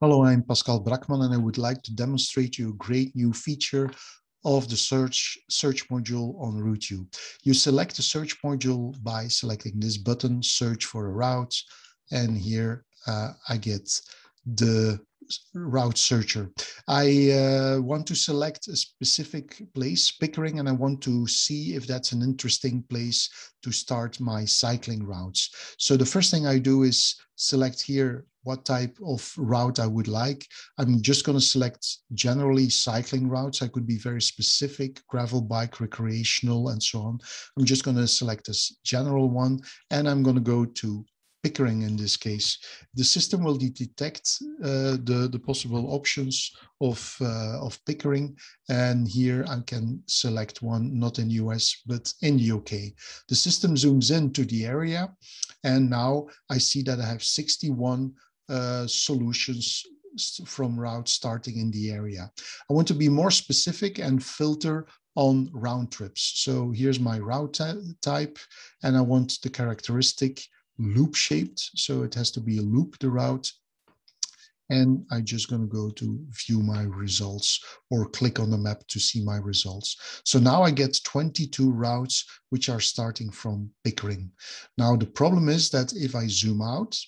Hello, I'm Pascal Brakman, and I would like to demonstrate you a great new feature of the search module on RouteYou. You select the search module by selecting this button, search for a route, and here I get the route searcher. I want to select a specific place, Pickering, and I want to see if that's an interesting place to start my cycling routes. So the first thing I do is select here what type of route I would like. I'm just going to select generally cycling routes. I could be very specific, gravel bike, recreational, and so on. I'm just going to select this general one, and I'm going to go to Pickering in this case. The system will detect the possible options of Pickering, and here I can select one not in US but in the UK. The system zooms into the area, and now I see that I have 61 solutions from routes starting in the area. I want to be more specific and filter on round trips. So here's my route type, and I want the characteristic loop shaped, so it has to be a loop, the route. And I'm just going to go to view my results or click on the map to see my results. So now I get 22 routes which are starting from Pickering. Now the problem is that if I zoom out,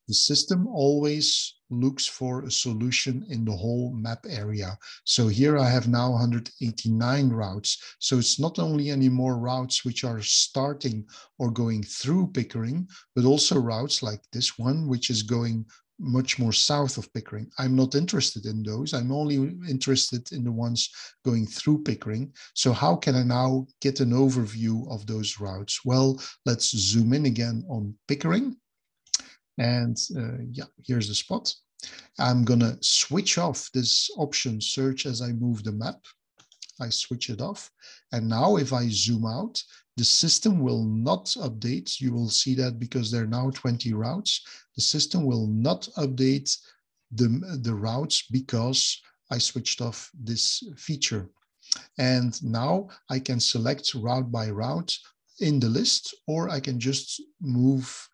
the system always looks for a solution in the whole map area. So here I have now 189 routes. So it's not only any more routes which are starting or going through Pickering, but also routes like this one, which is going much more south of Pickering. I'm not interested in those. I'm only interested in the ones going through Pickering. So how can I now get an overview of those routes? Well, let's zoom in again on Pickering. And yeah, here's the spot. I'm going to switch off this option search as I move the map. I switch it off. And now if I zoom out, the system will not update. You will see that because there are now 20 routes. The system will not update the routes because I switched off this feature. And now I can select route by route in the list, or I can just move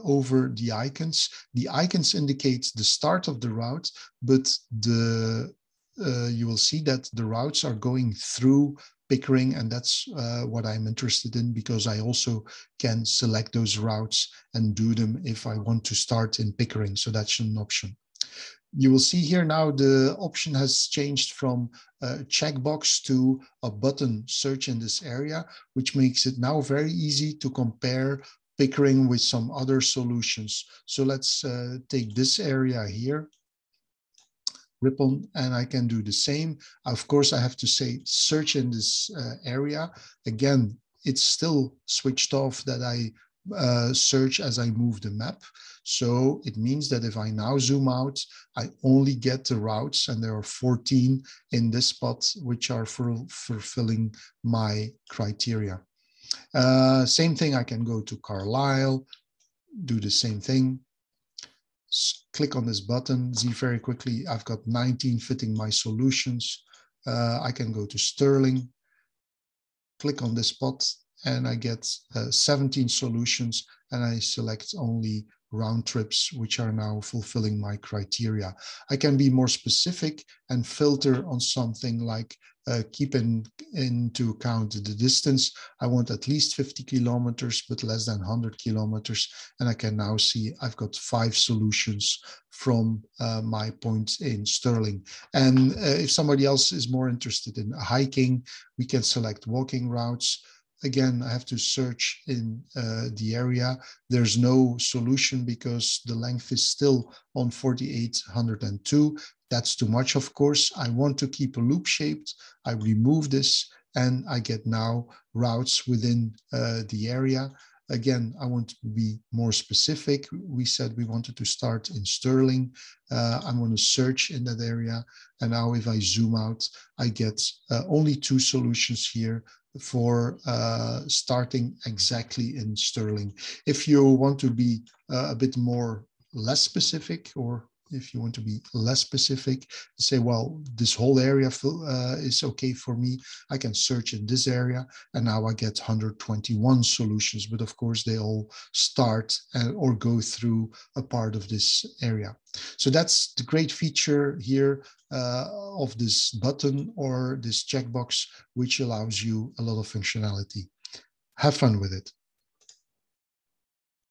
over the icons. The icons indicate the start of the route, but you will see that the routes are going through Pickering, and that's what I'm interested in, because I also can select those routes and do them if I want to start in Pickering. So that's an option. You will see here now the option has changed from a checkbox to a button, search in this area, which makes it now very easy to compare Pickering with some other solutions. So let's take this area here, Ripon, and I can do the same. Of course, I have to say search in this area. Again, it's still switched off that I search as I move the map. So it means that if I now zoom out, I only get the routes, and there are 14 in this spot which are fulfilling my criteria. Same thing, I can go to Carlisle, do the same thing. Click on this button, see very quickly, I've got 19 fitting my solutions. I can go to Stirling, click on this spot, and I get 17 solutions, and I select only round trips which are now fulfilling my criteria. I can be more specific and filter on something like keep into account the distance. I want at least 50 kilometers, but less than 100 kilometers. And I can now see I've got 5 solutions from my point in Stirling. And if somebody else is more interested in hiking, we can select walking routes. Again, I have to search in the area. There's no solution because the length is still on 4,802. That's too much, of course. I want to keep a loop shaped. I remove this, and I get now routes within the area. Again, I want to be more specific. We said we wanted to start in Stirling. I'm going to search in that area. And now if I zoom out, I get only 2 solutions here for starting exactly in Stirling. If you want to be a bit more less specific or if you want to be less specific, say, well, this whole area is okay for me. I can search in this area, and now I get 121 solutions. But of course, they all start or go through a part of this area. So that's the great feature here of this button or this checkbox, which allows you a lot of functionality. Have fun with it.